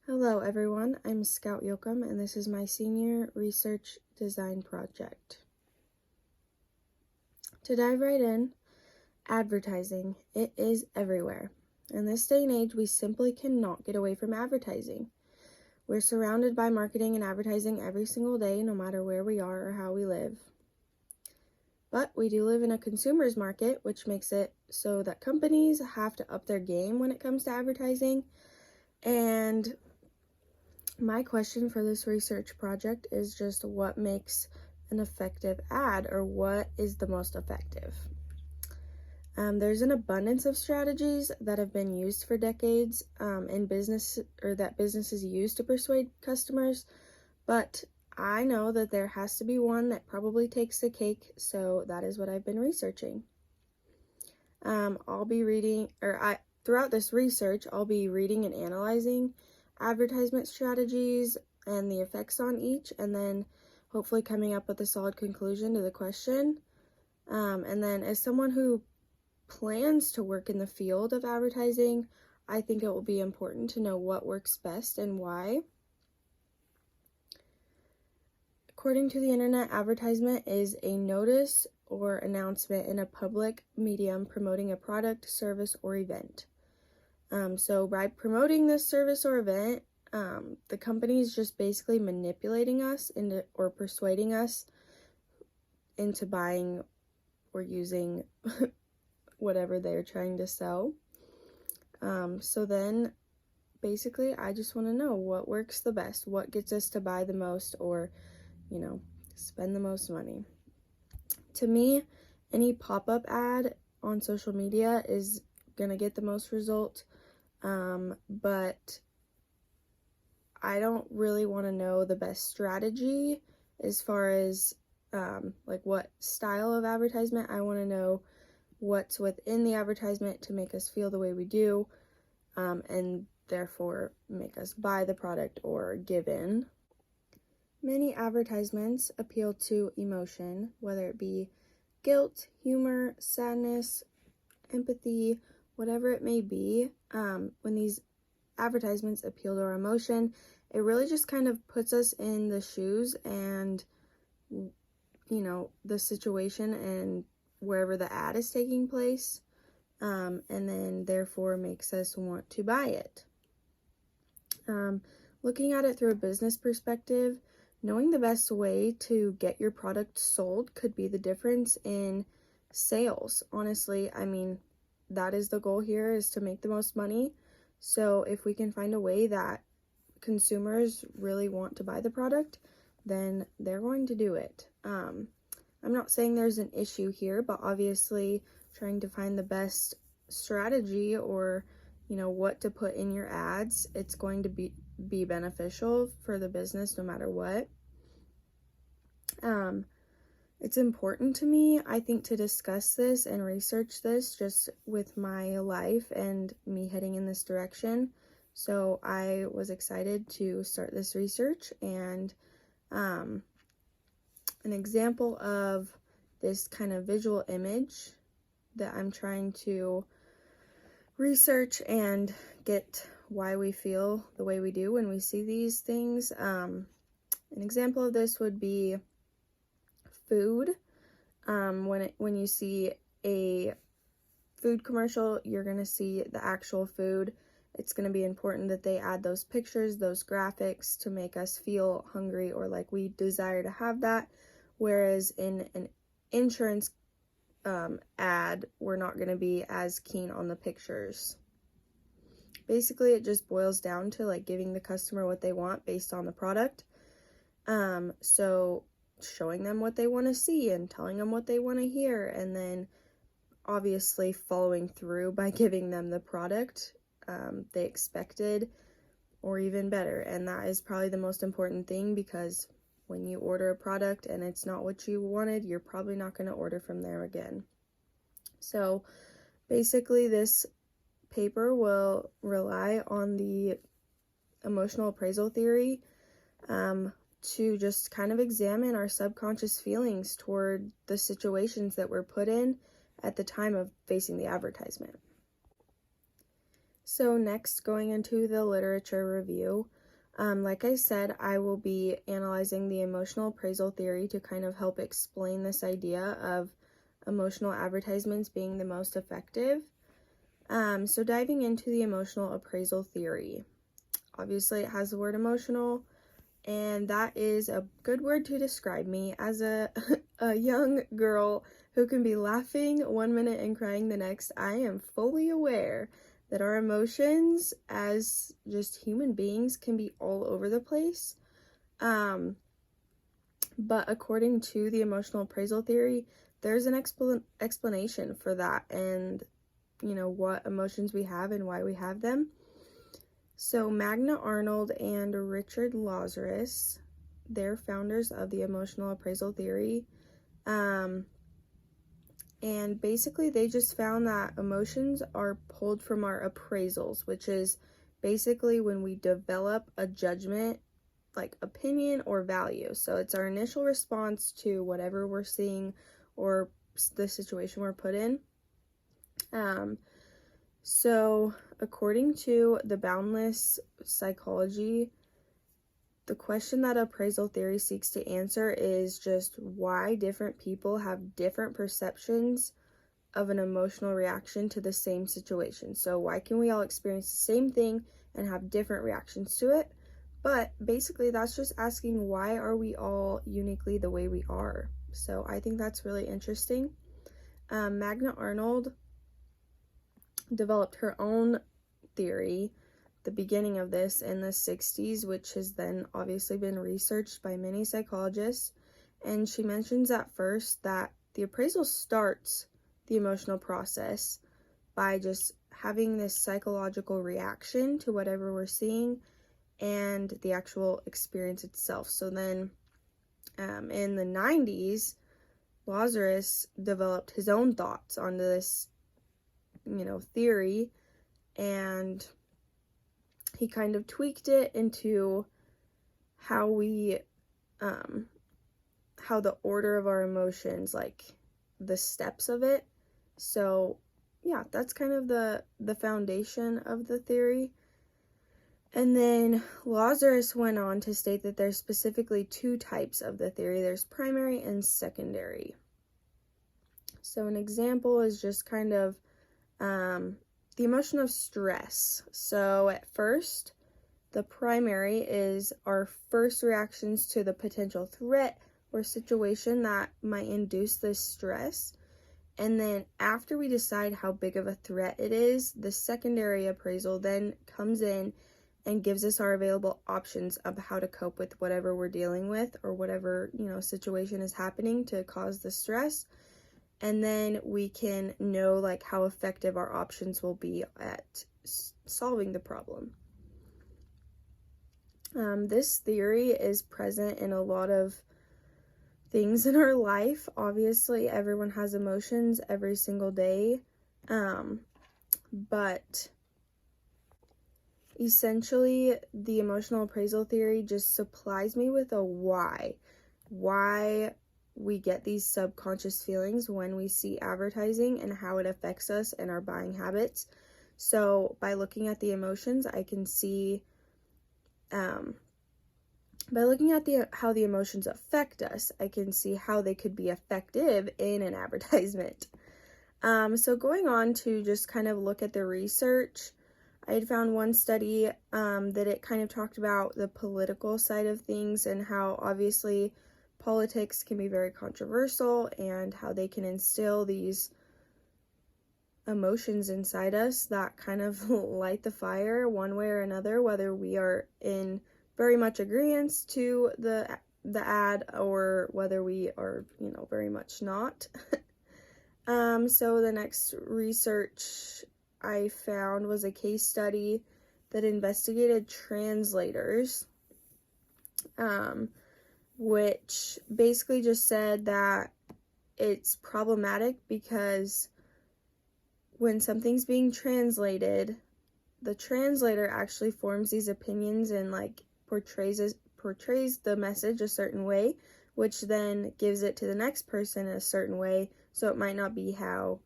Hello everyone, I'm Scout Yochum and this is my senior research design project. To dive right in, advertising. It is everywhere. In this day and age, we simply cannot get away from advertising. We're surrounded by marketing and advertising every single day, no matter where we are or how we live. But we do live in a consumer's market, which makes it so that companies have to up their game when it comes to advertising. And my question for this research project is just what makes an effective ad, or what is the most effective? There's an abundance of strategies that have been used for decades in business, or that businesses use to persuade customers, but I know that there has to be one that probably takes the cake, so that is what I've been researching. Throughout this research, I'll be reading and analyzing advertisement strategies and the effects on each, and then hopefully coming up with a solid conclusion to the question. And then as someone who plans to work in the field of advertising, I think it will be important to know what works best and why. According to the internet, advertisement is a notice or announcement in a public medium promoting a product, service, or event. So by promoting this service or event, the company is just basically manipulating us or persuading us into buying or using whatever they're trying to sell. So then basically I just want to know what works the best, what gets us to buy the most, or spend the most money. To me, any pop-up ad on social media is gonna get the most result, but I don't really want to know the best strategy as far as what style of advertisement. I want to know what's within the advertisement to make us feel the way we do, and therefore make us buy the product or give in. Many advertisements appeal to emotion, whether it be guilt, humor, sadness, empathy, whatever it may be. When these advertisements appeal to our emotion, it really just kind of puts us in the shoes and, the situation and wherever the ad is taking place, and then therefore makes us want to buy it. Looking at it through a business perspective, knowing the best way to get your product sold could be the difference in sales. Honestly, that is the goal here, is to make the most money. So if we can find a way that consumers really want to buy the product, then they're going to do it. I'm not saying there's an issue here, but obviously trying to find the best strategy or what to put in your ads, it's going to be beneficial for the business no matter what. It's important to me, I think, to discuss this and research this just with my life and me heading in this direction. So I was excited to start this research, and an example of this kind of visual image that I'm trying to research and get why we feel the way we do when we see these things. An example of this would be food. When you see a food commercial, you're going to see the actual food. It's going to be important that they add those pictures, those graphics, to make us feel hungry or like we desire to have that. Whereas in an insurance ad, we're not going to be as keen on the pictures. Basically, it just boils down to giving the customer what they want based on the product. So showing them what they want to see and telling them what they want to hear, and then obviously following through by giving them the product they expected, or even better. And that is probably the most important thing, because when you order a product and it's not what you wanted, you're probably not going to order from there again. So basically, this paper will rely on the emotional appraisal theory to just kind of examine our subconscious feelings toward the situations that we're put in at the time of facing the advertisement. So next, going into the literature review, like I said, I will be analyzing the emotional appraisal theory to kind of help explain this idea of emotional advertisements being the most effective. So diving into the emotional appraisal theory. Obviously, it has the word emotional, and that is a good word to describe me as a young girl who can be laughing one minute and crying the next. I am fully aware that our emotions as just human beings can be all over the place. But according to the emotional appraisal theory, there's an explanation for that, and what emotions we have and why we have them. So Magna Arnold and Richard Lazarus, they're founders of the emotional appraisal theory. And basically they just found that emotions are pulled from our appraisals, which is basically when we develop a judgment, like opinion or value. So it's our initial response to whatever we're seeing or the situation we're put in. So according to the boundless psychology, the question that appraisal theory seeks to answer is just why different people have different perceptions of an emotional reaction to the same situation. So why can we all experience the same thing and have different reactions to it? But basically that's just asking, why are we all uniquely the way we are? So I think that's really interesting. Magna Arnold developed her own theory, the beginning of this in the 60s, which has then obviously been researched by many psychologists. And she mentions at first that the appraisal starts the emotional process by just having this psychological reaction to whatever we're seeing and the actual experience itself. So then in the 90s, Lazarus developed his own thoughts on this theory, and he kind of tweaked it into how we how the order of our emotions, like the steps of it. So yeah, that's kind of the foundation of the theory. And then Lazarus went on to state that there's specifically two types of the theory. There's primary and secondary. So an example is just kind of the emotion of stress. So at first, the primary is our first reactions to the potential threat or situation that might induce this stress. And then after we decide how big of a threat it is, the secondary appraisal then comes in and gives us our available options of how to cope with whatever we're dealing with or whatever, situation is happening to cause the stress. And then we can know like how effective our options will be at solving the problem. This theory is present in a lot of things in our life. Obviously, everyone has emotions every single day, but essentially the emotional appraisal theory just supplies me with a why we get these subconscious feelings when we see advertising and how it affects us and our buying habits. So by looking at the emotions, I can see, by looking at how the emotions affect us, I can see how they could be effective in an advertisement. So going on to just kind of look at the research, I had found one study that it kind of talked about the political side of things and how obviously politics can be very controversial and how they can instill these emotions inside us that kind of light the fire one way or another, whether we are in very much agreement to the ad or whether we are, very much not. So the next research I found was a case study that investigated translators, which basically just said that it's problematic because when something's being translated, the translator actually forms these opinions and like portrays the message a certain way, which then gives it to the next person a certain way, so it might not be how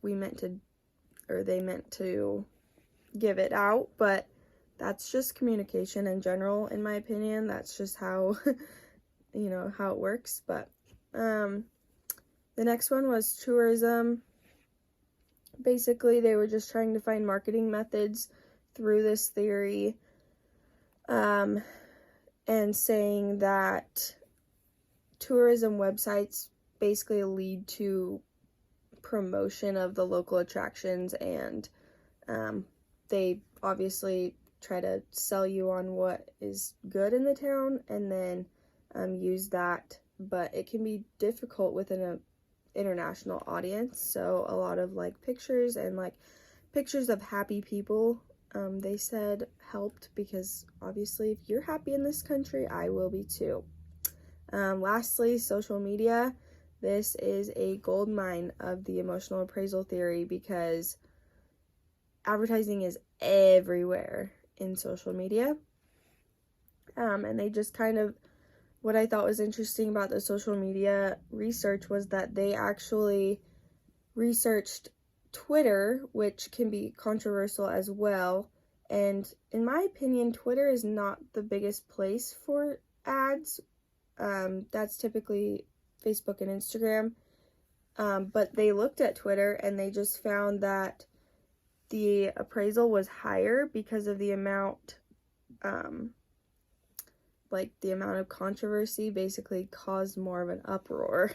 we meant to or they meant to give it out, but that's just communication in general, in my opinion. That's just how, how it works. But the next one was tourism. Basically, they were just trying to find marketing methods through this theory, and saying that tourism websites basically lead to promotion of the local attractions, and they obviously try to sell you on what is good in the town and then use that, but it can be difficult within an international audience. So a lot of like pictures and like pictures of happy people, they said helped, because obviously if you're happy in this country, I will be too. Lastly, social media. This is a gold mine of the emotional appraisal theory, because advertising is everywhere in social media. And they just kind of, what I thought was interesting about the social media research was that they actually researched Twitter, which can be controversial as well. And in my opinion, Twitter is not the biggest place for ads. That's typically Facebook and Instagram. But they looked at Twitter and they just found that the appraisal was higher because of the amount, the amount of controversy basically caused more of an uproar.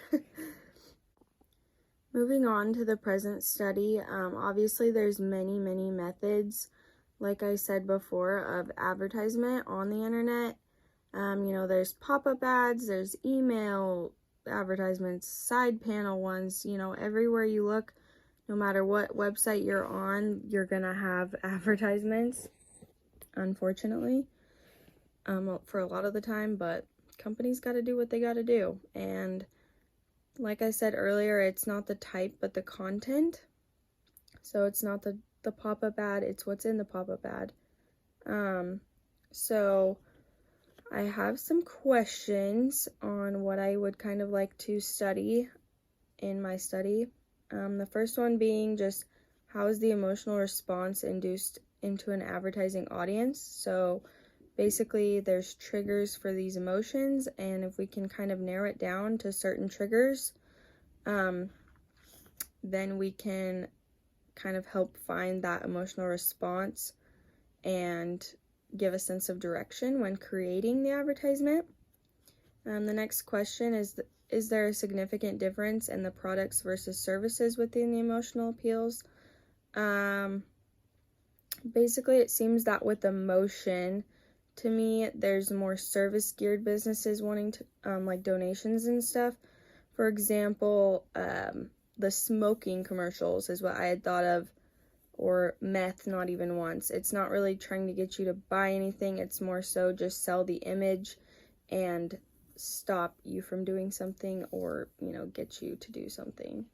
Moving on to the present study, obviously there's many methods, like I said before, of advertisement on the internet. There's pop-up ads, there's email advertisements, side panel ones, everywhere you look, no matter what website you're on, you're gonna have advertisements, unfortunately, for a lot of the time, but companies gotta do what they gotta do. And like I said earlier, it's not the type, but the content. So it's not the pop-up ad, it's what's in the pop-up ad. So I have some questions on what I would kind of like to study in my study. The first one being just, how is the emotional response induced into an advertising audience? So basically there's triggers for these emotions, and if we can kind of narrow it down to certain triggers, then we can kind of help find that emotional response and give a sense of direction when creating the advertisement. The next question is there a significant difference in the products versus services within the emotional appeals? Basically, it seems that with emotion, to me, there's more service-geared businesses wanting to, like donations and stuff. For example, the smoking commercials is what I had thought of, or meth, not even once. It's not really trying to get you to buy anything. It's more so just sell the image and stop you from doing something, or, get you to do something.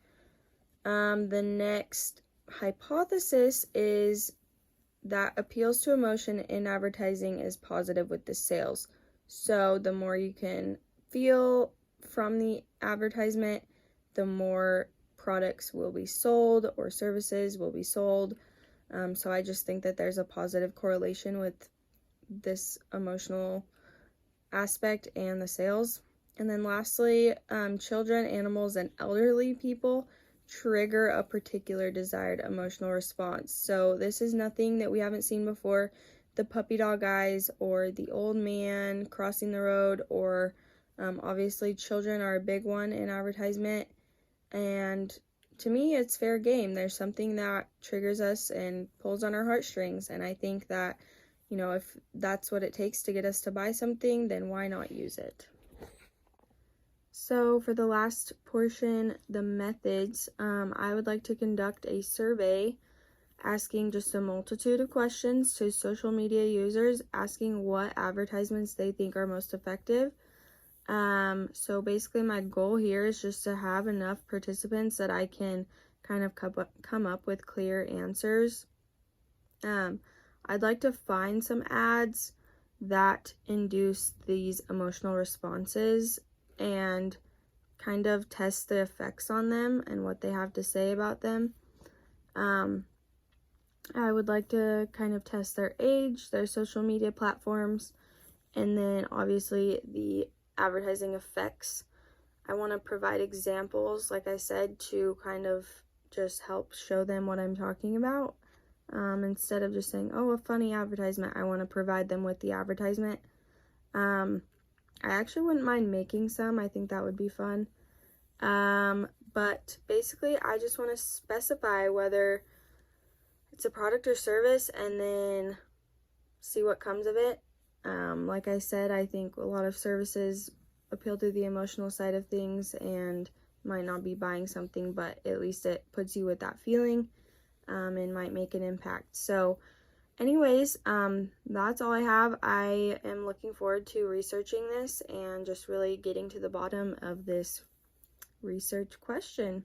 The next hypothesis is that appeals to emotion in advertising is positive with the sales. So the more you can feel from the advertisement, the more products will be sold or services will be sold. So I just think that there's a positive correlation with this emotional aspect and the sales. And then lastly, children, animals, and elderly people trigger a particular desired emotional response. So this is nothing that we haven't seen before. The puppy dog eyes, or the old man crossing the road, or obviously children are a big one in advertisement. And to me, it's fair game. There's something that triggers us and pulls on our heartstrings. And I think that, if that's what it takes to get us to buy something, then why not use it? So for the last portion, the methods, I would like to conduct a survey asking just a multitude of questions to social media users, asking what advertisements they think are most effective. So basically my goal here is just to have enough participants that I can kind of come up with clear answers. I'd like to find some ads that induce these emotional responses and kind of test the effects on them and what they have to say about them. I would like to kind of test their age, their social media platforms, and then obviously the advertising effects. I want to provide examples, like I said, to kind of just help show them what I'm talking about. Instead of just saying, oh, a funny advertisement, I want to provide them with the advertisement. I actually wouldn't mind making some. I think that would be fun. But basically, I just want to specify whether it's a product or service and then see what comes of it. Like I said, I think a lot of services appeal to the emotional side of things and might not be buying something, but at least it puts you with that feeling and might make an impact. So anyways, that's all I have. I am looking forward to researching this and just really getting to the bottom of this research question.